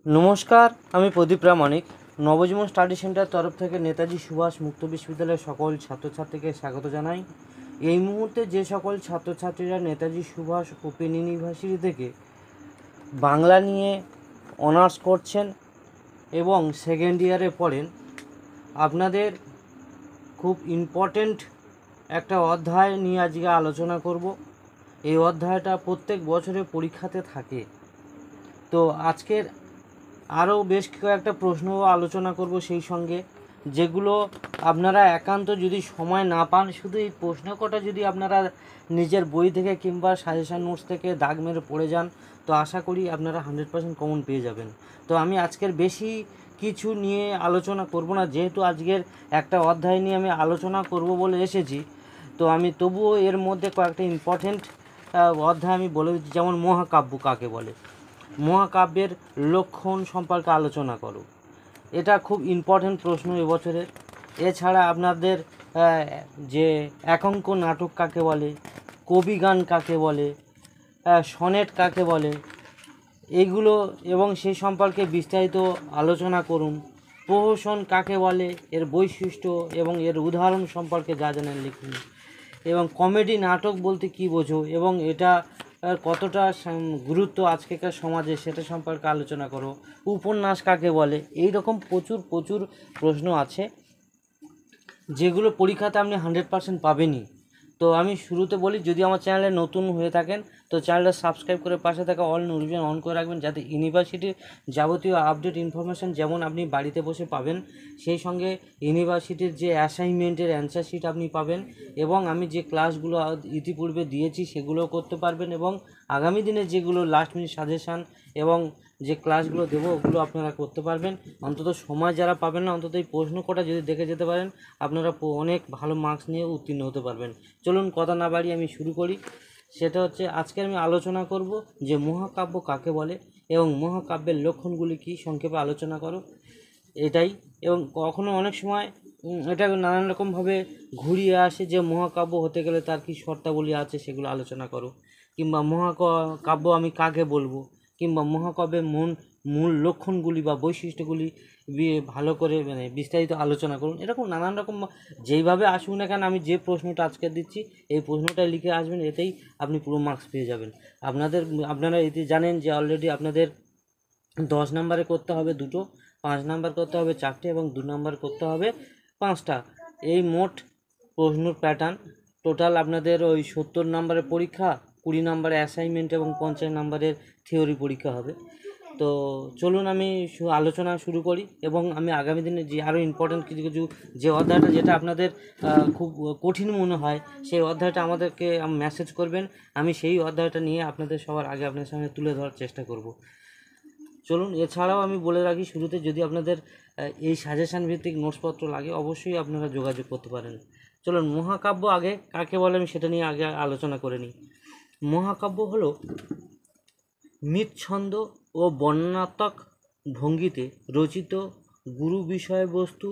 নমস্কার, আমি প্রদীপ প্রামাণিক। নবজীবন study centre তরফ থেকে নেতাজি সুভাষ মুক্ত বিশ্ববিদ্যালয়ের সকল ছাত্রছাত্রীকে স্বাগত জানাই। এই মুহূর্তে যে সকল ছাত্রছাত্রীরা নেতাজি সুভাষ ওপেন ইউনিভার্সিটি থেকে বাংলা নিয়ে অনার্স করছেন এবং সেকেন্ড ইয়ারে পড়েন, আপনাদের খুব ইম্পর্ট্যান্ট একটা অধ্যায় নিয়ে আজকে আলোচনা করব। এই অধ্যায়টা প্রত্যেক বছরে পরীক্ষাতে থাকে। তো আজকের আরও বেশ কয়েকটা প্রশ্ন আলোচনা করব সেই সঙ্গে, যেগুলো আপনারা একান্ত যদি সময় না পান, শুধু এই প্রশ্ন কটা যদি আপনারা নিজের বই থেকে কিংবা সাজেশান নোটস থেকে দাগ মেরে পড়ে যান, তো আশা করি আপনারা 100% কমন পেয়ে যাবেন। তো আমি আজকের বেশি কিছু নিয়ে আলোচনা করব না, যেহেতু আজকের একটা অধ্যায় নিয়ে আমি আলোচনা করব বলে এসেছি। তো আমি তবুও এর মধ্যে কয়েকটা ইম্পর্টেন্ট অধ্যায় আমি বলে দিচ্ছি, যেমন মহাকাব্য কাকে বলে, মহাকাব্যের লক্ষণ সম্পর্কে আলোচনা করো। এটা খুব ইম্পর্ট্যান্ট প্রশ্ন এবছরের। এছাড়া আপনাদের যে একাঙ্ক নাটক কাকে বলে, কবিগান কাকে বলে, সনেট কাকে বলে, এইগুলো এবং সেই সম্পর্কে বিস্তারিত আলোচনা করুন। প্রহসন কাকে বলে, এর বৈশিষ্ট্য এবং এর উদাহরণ সম্পর্কে যা জানেন লিখুন। এবং কমেডি নাটক বলতে কী বোঝো এবং এটা কতটা গুরুত্ব আজকেকার সমাজে, সেটা সম্পর্কে আলোচনা করো। উপন্যাস কাকে বলে, এই রকম প্রচুর প্রচুর প্রশ্ন আছে যেগুলো পরীক্ষাতে আপনি 100% পাবেনই। তো আমি শুরুতে বলি, যদি আমার চ্যানেলে নতুন হয়ে থাকেন তো চ্যানেলটা সাবস্ক্রাইব করে পাশে থাকা অল নোটিফিকেশন অন করে রাখবেন, যাতে ইউনিভার্সিটির যাবতীয় আপডেট ইনফরমেশান যেমন আপনি বাড়িতে বসে পাবেন, সেই সঙ্গে ইউনিভার্সিটির যে অ্যাসাইনমেন্টের অ্যান্সার শিট আপনি পাবেন, এবং আমি যে ক্লাসগুলো ইতিপূর্বে দিয়েছি সেগুলোও করতে পারবেন, এবং আগামী দিনে যেগুলো লাস্ট মিনিট সাজেশান এবং যে ক্লাসগুলো দেবো ওগুলো আপনারা করতে পারবেন। অন্তত সময় যারা পাবেন না, অন্তত এই প্রশ্ন কটা যদি দেখে যেতে পারেন, আপনারা অনেক ভালো মার্কস নিয়ে উত্তীর্ণ হতে পারবেন। চলুন কথা না বাড়িয়ে আমি শুরু করি। সেটা হচ্ছে, আজকে আমি আলোচনা করব যে মহাকাব্য কাকে বলে এবং মহাকাব্যের লক্ষণগুলি কী, সংক্ষেপে আলোচনা করো এটাই। এবং কখনো অনেক সময় এটা নানান রকমভাবে ঘুরিয়ে আসে যে মহাকাব্য হতে গেলে তার কী শর্তাবলী আছে সেগুলো আলোচনা করো, কিংবা মহাকাব্য আমি কাকে বলবো, কিংবা মহাকাব্যের মূল লক্ষণগুলি বা বৈশিষ্ট্যগুলি ভালো করে বিস্তারিত আলোচনা করুন। এরকম নানান রকম যেইভাবে আসুন না কেন, আমি যে প্রশ্নটা আজকে দিচ্ছি এই প্রশ্নটা লিখে আসবেন, এতেই আপনি পুরো মার্কস পেয়ে যাবেন। আপনারা এতে জানেন যে অলরেডি আপনাদের 10 নম্বরে করতে হবে দুটো, 5 নাম্বার করতে হবে 4টে এবং 2 নাম্বার করতে হবে 5টা। এই মোট প্রশ্নর প্যাটার্ন টোটাল আপনাদের ওই 70 নম্বরের পরীক্ষা, 20 নম্বরের অ্যাসাইনমেন্ট এবং 50 নম্বরের থিওরি পরীক্ষা হবে। তো চলুন আমি আলোচনা শুরু করি, এবং আমি আগামী দিনে যে আরও ইম্পর্টেন্ট কিছু কিছু যে অধ্যায়টা যেটা আপনাদের খুব কঠিন মনে হয়, সেই অধ্যায়টা আমাদেরকে মেসেজ করবেন, আমি সেই অধ্যায়টা নিয়ে আপনাদের সবার আগে আপনার সামনে তুলে ধরার চেষ্টা করব। চলুন, এছাড়াও আমি বলে রাখি শুরুতে, যদি আপনাদের এই সাজেশান ভিত্তিক নোটসপত্র লাগে অবশ্যই আপনারা যোগাযোগ করতে পারেন। চলুন, মহাকাব্য আগে কাকে বলে আমি সেটা নিয়ে আগে আলোচনা করে নিই। মহাকাব্য হলো মিতছন্দ ও বর্ণনাত্মক ভঙ্গিতে রচিত, গুরু বিষয়বস্তু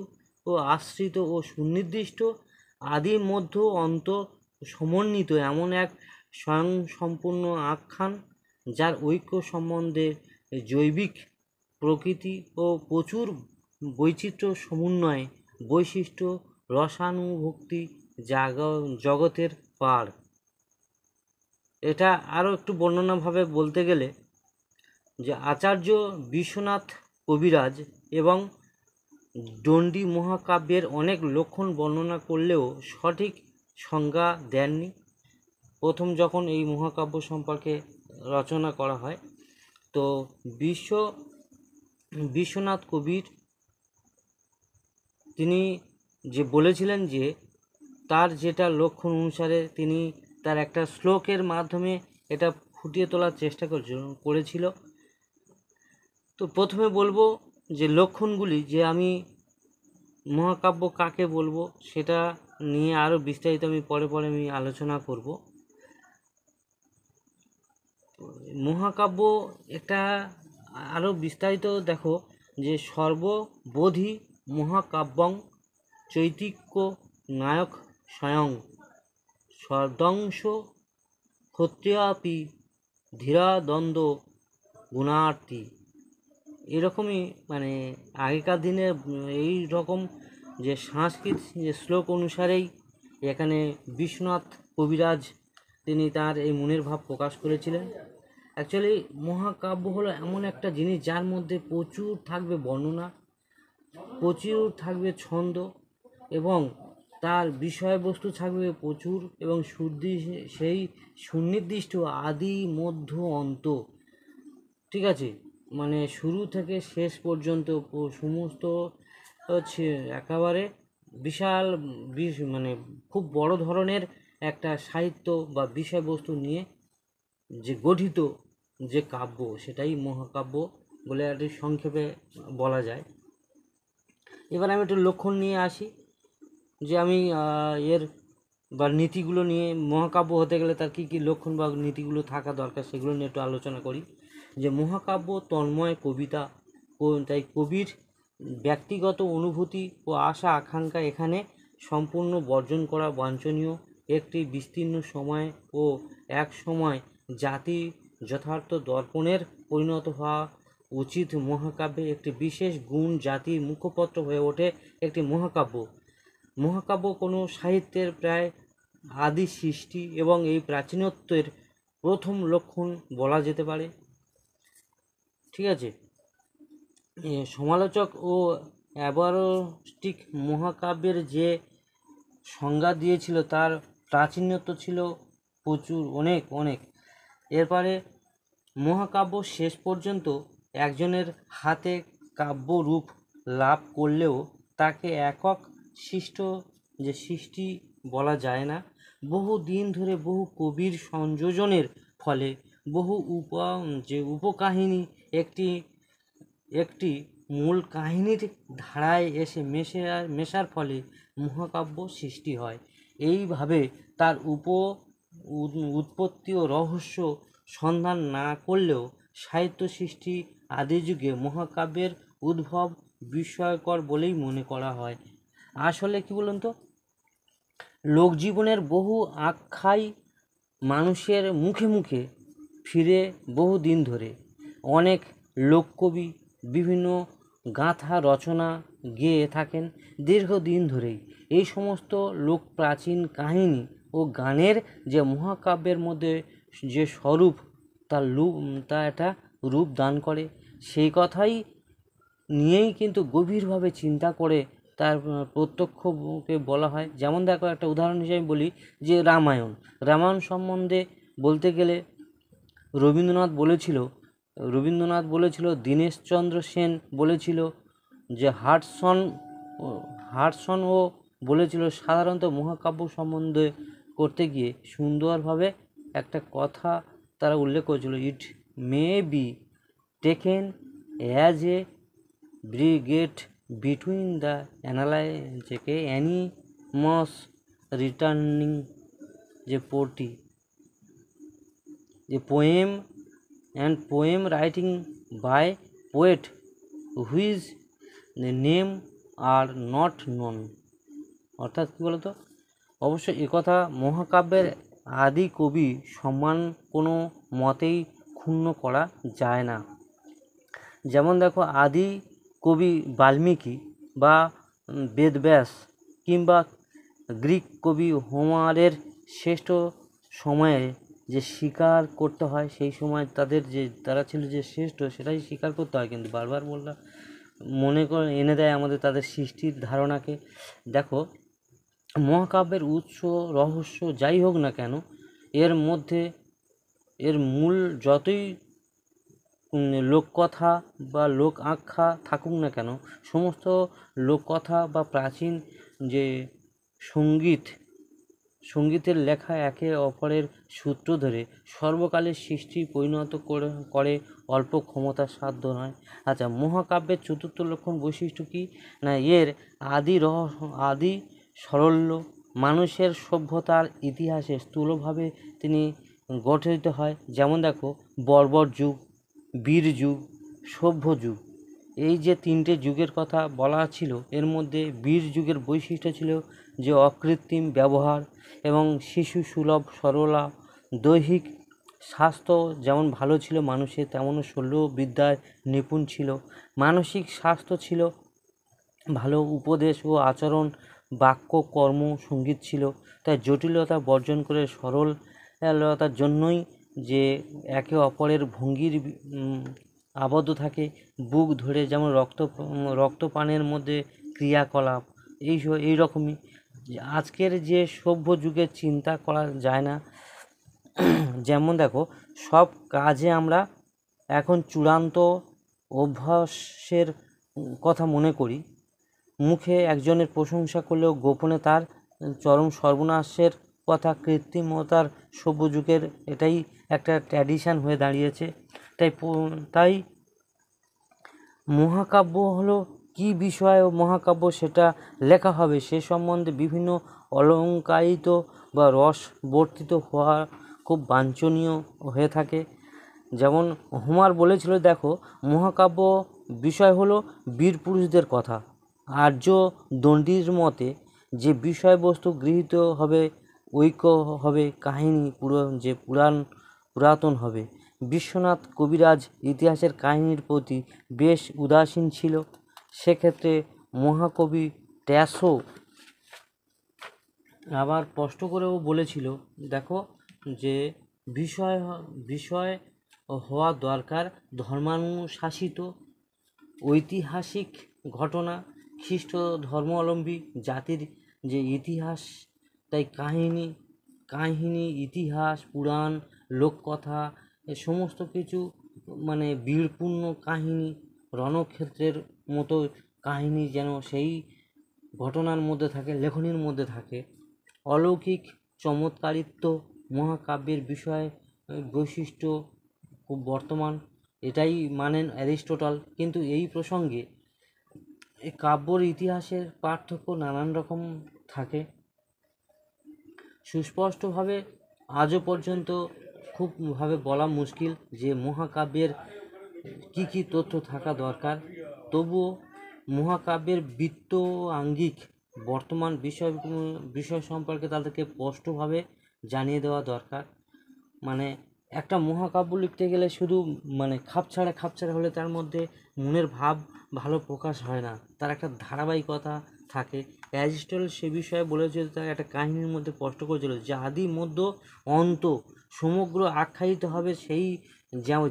ও আশ্রিত ও সুনির্দিষ্ট, আদি মধ্য অন্ত সমন্বিত এমন এক স্বয়ংসম্পূর্ণ আখ্যান, যার ঐক্য সম্বন্ধে জৈবিক প্রকৃতি ও প্রচুর বৈচিত্র্য সমন্বয়ে বৈশিষ্ট্য রসানুভূতি জগতের পার। এটা আরও একটু বর্ণনাভাবে বলতে গেলে, যে আচার্য বিশ্বনাথ কবিরাজ এবং দণ্ডী মহাকাব্যের অনেক লক্ষণ বর্ণনা করলেও সঠিক সংজ্ঞা দেননি। প্রথম যখন এই মহাকাব্য সম্পর্কে রচনা করা হয়, তো বিশ্বনাথ কবির তিনি যে বলেছিলেন যে তার যেটা লক্ষণ অনুসারে তিনি তার একটা শ্লোকের মাধ্যমে এটা ফুটিয়ে তোলার চেষ্টা করেছিল। তো প্রথমে বলবো যে লক্ষণগুলি, যে আমি মহাকাব্য কাকে বলবো সেটা নিয়ে আরও বিস্তারিত আমি পরে আমি আলোচনা করব। মহাকাব্য একটা আরও বিস্তারিত দেখো, যে সর্ববোধি মহাকাব্যং চৈতিক্য নায়ক স্বয়ং সদংশ ক্ষত্রিয়াপি ধীরাদ্বন্দ্ব গুণার্থী। এরকমই মানে আগেকার দিনে এই রকম যে সংস্কৃত যে শ্লোক অনুসারেই এখানে বিশ্বনাথ কবিরাজ তিনি তার এই মনের ভাব প্রকাশ করেছিলেন। অ্যাকচুয়ালি মহাকাব্য হলো এমন একটা জিনিস যার মধ্যে প্রচুর থাকবে বর্ণনা, প্রচুর থাকবে ছন্দ এবং তার বিষয়বস্তু থাকবে প্রচুর এবং সেই সুনির্দিষ্ট আদি মধ্য অন্ত, ঠিক আছে, মানে শুরু থেকে শেষ পর্যন্ত সমস্ত হচ্ছে একেবারে বিশাল মানে খুব বড় ধরনের একটা সাহিত্য বা বিষয়বস্তু নিয়ে যে গঠিত যে কাব্য সেটাই মহাকাব্য বলে একটি সংক্ষেপে বলা যায়। এবার আমি একটু লক্ষণ নিয়ে আসি যে আমি এর বা নীতিগুলো নিয়ে, মহাকাব্য হতে গেলে তার কী কী লক্ষণ বা নীতিগুলো থাকা দরকার সেগুলো নিয়ে একটু আলোচনা করি। যে মহাকাব্য তন্ময় কবিতা, তাই কবির ব্যক্তিগত অনুভূতি ও আশা আকাঙ্ক্ষা এখানে সম্পূর্ণ বর্জন করা বাঞ্ছনীয়। একটি বিস্তীর্ণ সময় ও এক সময় জাতি যথার্থ দর্পণের পরিণত হওয়া উচিত। মহাকাব্যে একটি বিশেষ গুণ জাতির মুখপত্র হয়ে ওঠে একটি মহাকাব্য। মহাকাব্য কোনো সাহিত্যের প্রায় আদি সৃষ্টি এবং এই প্রাচীনত্বের প্রথম লক্ষণ বলা যেতে পারে, ঠিক আছে। সমালোচক ও অ্যাবারস্টিক মহাকাব্যের যে সংজ্ঞা দিয়েছিল তার প্রাচীনত্ব ছিল প্রচুর, অনেক অনেক। এরপরে মহাকাব্য শেষ পর্যন্ত একজনের হাতে কাব্য রূপ লাভ করলেও তাকে একক সৃষ্টি বলা যায় না। বহু দিন ধরে বহু কবির সংযোজনের ফলে বহু উপকাহিনী একটি মূল কাহিনীর ধারায় এসে মেশার ফলে মহাকাব্য সৃষ্টি হয়। এইভাবে তার উৎপত্তি ও রহস্য সন্ধান না করলেও সাহিত্য সৃষ্টি আদি যুগে মহাকাব্যের উদ্ভব বিস্ময়কর বলেই মনে করা হয়। আসলে কি বলুন তো, লোকজীবনের বহু আখ্যাই মানুষের মুখে মুখে ফিরে বহু দিন ধরে। অনেক লোককবি বিভিন্ন গাঁথা রচনা গেয়ে থাকেন দীর্ঘদিন ধরেই। এই সমস্ত লোক প্রাচীন কাহিনী ও গানের যে মহাকাব্যের মধ্যে যে স্বরূপ তা একটা রূপ দান করে, সেই কথাই নিয়েই কিন্তু গভীরভাবে চিন্তা করে তার প্রত্যক্ষকে বলা হয়। যেমন দেখো, একটা উদাহরণ হিসেবে বলি যে রামায়ণ সম্বন্ধে বলতে গেলে রবীন্দ্রনাথ বলেছিল, দীনেশচন্দ্র সেন বলেছিল, যে হার্টসনও বলেছিল। সাধারণত মহাকাব্য সম্বন্ধে করতে গিয়ে সুন্দরভাবে একটা কথা তারা উল্লেখ করেছিল, it may be taken as a brigade between the animus returning যে পোর্টি যে poem writing by poet whose name are not known। অর্থাৎ কী বলতো, অবশ্য একথা মহাকাব্যের আদি কবি সম্মান কোনো মতেই ক্ষুণ্ণ করা যায় না। যেমন দেখো, আদি কবি বাল্মীকি বা বেদব্যাস কিংবা গ্রিক কবি হোমারের শ্রেষ্ঠ সময়ে যে স্বীকার করতে হয়, সেই সময় তারা ছিল যে শ্রেষ্ঠ সেটাই স্বীকার করতে হয়। কিন্তু বারবার বললাম, মনে করে এনে দেয় আমাদের তাদের সৃষ্টির ধারণাকে। দেখো, মহাকাব্যের উৎস রহস্য যাই হোক না কেন, এর মধ্যে এর মূল যতই লোককথা বা লোক আখ্যা থাকুক না কেন, সমস্ত লোককথা বা প্রাচীন যে সঙ্গীতের লেখা একে অপরের সূত্র ধরে সর্বকালের সৃষ্টি পরিণত করে অল্প ক্ষমতার সাধ্য নয়। আচ্ছা, মহাকাব্যের চতুর্থ লক্ষণ বৈশিষ্ট্য কী না, এর আদি সারল্য। মানুষের সভ্যতার ইতিহাসে স্থূলভাবে তিনি গঠিত হয়। যেমন দেখো, বর্বর যুগ, বীর যুগ, সভ্য যুগ, এই যে তিনটে যুগের কথা বলা ছিল, এর মধ্যে বীর যুগের বৈশিষ্ট্য ছিল যে অকৃত্রিম ব্যবহার এবং শিশু সুলভ সরলা দৈহিক স্বাস্থ্য যেমন ভালো ছিল মানুষের, তেমনও শল্যবিদ্যায় নিপুণ ছিল। মানসিক স্বাস্থ্য ছিল ভালো, উপদেশ ও আচরণ, বাক্য, কর্ম, সঙ্গীত ছিল। তাই জটিলতা বর্জন করে সরলতার জন্যই যে একে অপরের ভঙ্গির আবদ্ধ থাকে। বুক ধরে যেমন রক্তপানের মধ্যে ক্রিয়াকলাপ, এই রকমই। আজকের যে সভ্য যুগে চিন্তা করা যায় না। যেমন দেখো, সব কাজে আমরা এখন চূড়ান্ত অভ্যাসের কথা মনে করি। মুখে একজনের প্রশংসা করলেও গোপনে তার চরম সর্বনাশের কথা। কৃত্রিমতার সভ্য যুগের এটাই একটা ট্র্যাডিশন হয়ে দাঁড়িয়েছে। তাই মহাকাব্য হলো কি বিষয় ও মহাকাব্য সেটা লেখা হবে সে সম্বন্ধে বিভিন্ন অলঙ্কারিত বা রসবর্তিত হওয়া খুব বাঞ্ছনীয় হয়ে থাকে। যেমন হোমার বলেছিল, দেখো, মহাকাব্য বিষয় হলো বীর পুরুষদের কথা। আর্য দণ্ডির মতে যে বিষয়বস্তু গৃহীত হবে, ঐক্য হবে, কাহিনী পুরাতন হবে। বিশ্বনাথ কবিরাজ ইতিহাসের কাহিনীর প্রতি বেশ উদাসীন ছিল। সেক্ষেত্রে মহাকবি ট্যাসো আবার স্পষ্ট করেও বলেছিল, দেখো, যে বিষয় হওয়া দরকার ধর্মানুশাসিত ঐতিহাসিক ঘটনা, খ্রিস্ট ধর্মাবলম্বী জাতির যে ইতিহাস। তাই কাহিনী, ইতিহাস, পুরাণ, লোককথা, এ সমস্ত কিছু মানে বীরপূর্ণ কাহিনী, রণক্ষেত্রের মতো কাহিনী যেন সেই ঘটনার মধ্যে থাকে, লেখনীর মধ্যে থাকে। অলৌকিক চমৎকারিত্ব মহাকাব্যের বিষয় বৈশিষ্ট্য খুব বর্তমান, এটাই মানেন অ্যারিস্টটল। কিন্তু এই প্রসঙ্গে এই কাব্যর ইতিহাসের পার্থক্য নানান রকম থাকে। সুস্পষ্টভাবে আজও পর্যন্ত খুবভাবে বলা মুশকিল যে মহাকাব্যের কি কি তথ্য থাকা দরকার। তবুও মহাকাব্যের বৃত্ত আঙ্গিক বর্তমান বিষয় সম্পর্কে তাদেরকে স্পষ্টভাবে জানিয়ে দেওয়া দরকার। মানে একটা মহাকাব্য লিখতে গেলে শুধু মানে খাপছাড়া হলে তার মধ্যে মনের ভাব ভালো প্রকাশ হয় না, তার একটা ধারাবাহিকতা থাকে। অ্যারিস্টটল সে বিষয়ে বলেছে, তার একটা কাহিনীর মধ্যে স্পষ্ট করেছিল যে আদি মধ্য অন্ত সমগ্র আখ্যায়িত হবে, সেই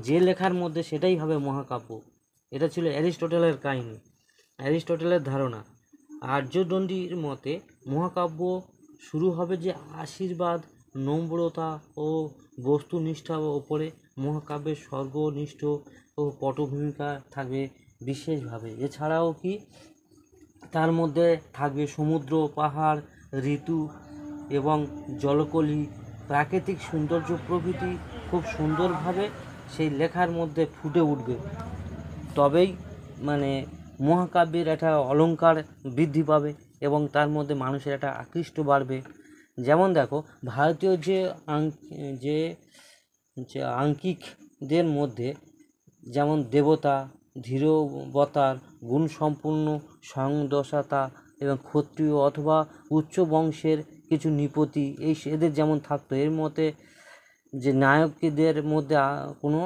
যে লেখার মধ্যে সেটাই হবে মহাকাব্য। এটা ছিল অ্যারিস্টটলের কাহিনী, অ্যারিস্টটলের ধারণা। আর্যদণ্ডির মতে মহাকাব্য শুরু হবে যে আশীর্বাদ, নম্রতা ও বস্তুনিষ্ঠার ওপরে। মহাকাব্যের স্বর্গনিষ্ঠ ও পটভূমিকা থাকবে বিশেষভাবে। এছাড়াও কি তার মধ্যে থাকবে সমুদ্র, পাহাড়, ঋতু এবং জলকলি, প্রাকৃতিক সৌন্দর্য প্রভৃতি খুব সুন্দরভাবে সেই লেখার মধ্যে ফুটে উঠবে। তবেই মানে মহাকাব্যের একটা অলঙ্কার বৃদ্ধি পাবে এবং তার মধ্যে মানুষের একটা আকৃষ্ট বাড়বে। যেমন দেখো, ভারতীয় যে আঙ্কিকদের মধ্যে যেমন দেবতা, ধীরবতার, গুণসম্পন্ন, সংযমশীলতা এবং ক্ষত্রিয় অথবা উচ্চ বংশের কিছু নৃপতি, এদের যেমন থাকতো। এর মতে যে নায়কদের মধ্যে কোনো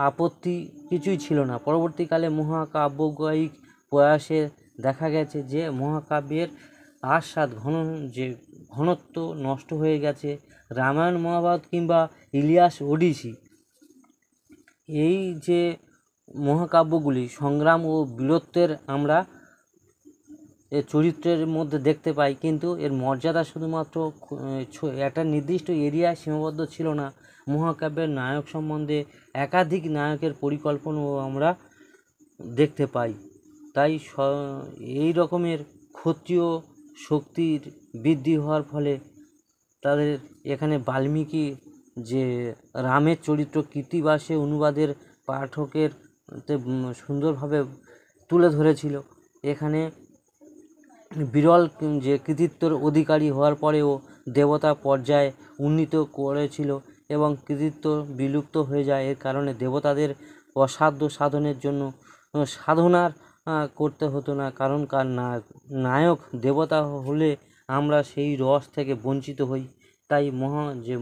আপত্তি কিছুই ছিল না। পরবর্তীকালে মহাকাব্যিক প্রয়াসে দেখা গেছে যে মহাকাব্যের আস্বাদ ঘনত্ব নষ্ট হয়ে গেছে। রামায়ণ, মহাভারত কিংবা ইলিয়াস, ওডিসি, এই যে মহাকাব্যগুলি সংগ্রাম ও বীরত্বের আমরা এর চরিত্রের মধ্যে দেখতে পাই, কিন্তু এর মর্যাদা শুধুমাত্র একটা নির্দিষ্ট এরিয়ায় সীমাবদ্ধ ছিল না। মহাকাব্যের নায়ক সম্বন্ধে একাধিক নায়কের পরিকল্পনাও আমরা দেখতে পাই। তাই এই রকমের ক্ষত্রিয় শক্তির বৃদ্ধি হওয়ার ফলে তাদের এখানে বাল্মীকি যে রামের চরিত্র কৃত্তিবাসে অনুবাদের পাঠকের সুন্দরভাবে তুলে ধরেছিল। এখানে বিরল যে কৃতিত্বের অধিকারী হওয়ার পরেও দেবতা পর্যায়ে উন্নীত করেছিল এবং কৃতিত্ব বিলুপ্ত হয়ে যায়। এর কারণে দেবতাদের অসাধ্য সাধনের জন্য সাধনার করতে হতো না, কারণ নায়ক দেবতা হলে আমরা সেই রস থেকে বঞ্চিত হই। তাই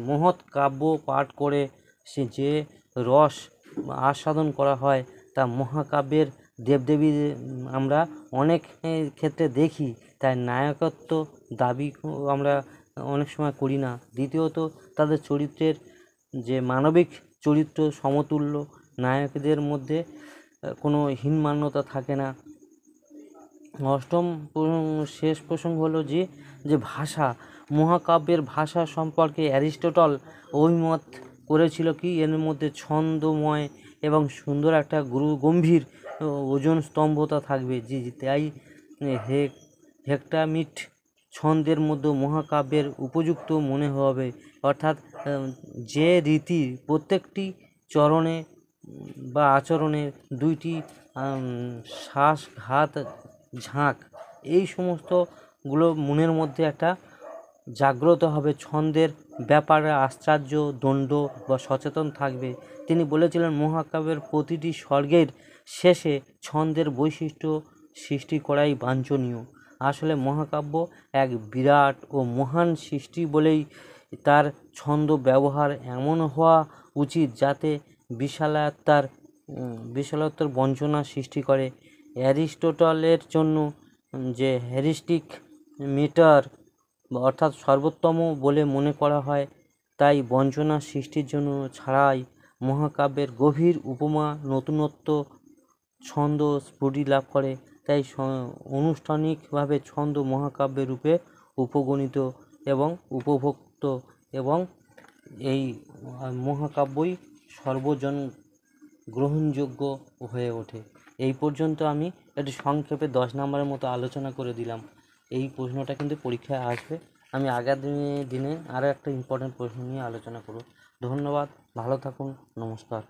মহৎ কাব্য পাঠ করে সে যে রস আস্বাদন করা হয় তা মহাকাব্যের দেবদেবীর আমরা অনেক ক্ষেত্রে দেখি, তাই নায়কত্ব দাবি আমরা অনেক সময় করি না। দ্বিতীয়ত তাদের চরিত্রের যে মানবিক চরিত্র সমতুল্য, নায়কদের মধ্যে কোনো হীনমান্যতা থাকে না। অষ্টম শেষ প্রসঙ্গ হলো যে ভাষা, মহাকাব্যের ভাষা সম্পর্কে অ্যারিস্টটল অভিমত করেছিল কি এর মধ্যে ছন্দময় এবং সুন্দর একটা গম্ভীর ওজন স্তম্ভতা থাকবে, তাই হেক্টামিট ছন্দের মধ্যে মহাকাব্যের উপযুক্ত মনে হবে। অর্থাৎ যে রীতি প্রত্যেকটি চরণে বা আচরণে দুইটি শ্বাস ঘাত ঝাঁক, এই সমস্তগুলো মনের মধ্যে একটা জাগ্রত হবে, ছন্দের ব্যাপারে আশ্চর্য দণ্ড বা সচেতন থাকবে। তিনি বলেছিলেন মহাকাব্যের প্রতিটি স্বর্গের শেষে ছন্দের বৈশিষ্ট্য সৃষ্টি করাই বাঞ্ছনীয়। আসলে মহাকাব্য এক বিরাট ও মহান সৃষ্টি বলেই তার ছন্দ ব্যবহার এমন হওয়া উচিত যাতে বিশালতার বঞ্চনা সৃষ্টি করে। অ্যারিস্টটলের জন্য যে হেরিস্টিক মিটার অর্থাৎ সর্বোত্তম বলে মনে করা হয়, তাই বঞ্চনা সৃষ্টির জন্য ছাড়াই মহাকাব্যের গভীর উপমা নতুনত্ব ছন্দ স্ফুটি লাভ করে। তাই আনুষ্ঠানিকভাবে ছন্দ মহাকাব্যের রূপে উপগণিত এবং উপভোক্ত, এবং এই মহাকাব্যই সর্বজন গ্রহণযোগ্য হয়ে ওঠে। এই পর্যন্ত আমি একটু সংক্ষেপে 10 নম্বরের মতো আলোচনা করে দিলাম। এই প্রশ্নটা কিন্তু পরীক্ষায় আসবে। আমি আগের দিনে আরও একটা ইম্পর্ট্যান্ট প্রশ্ন নিয়ে আলোচনা করব। ধন্যবাদ, ভালো থাকুন, নমস্কার।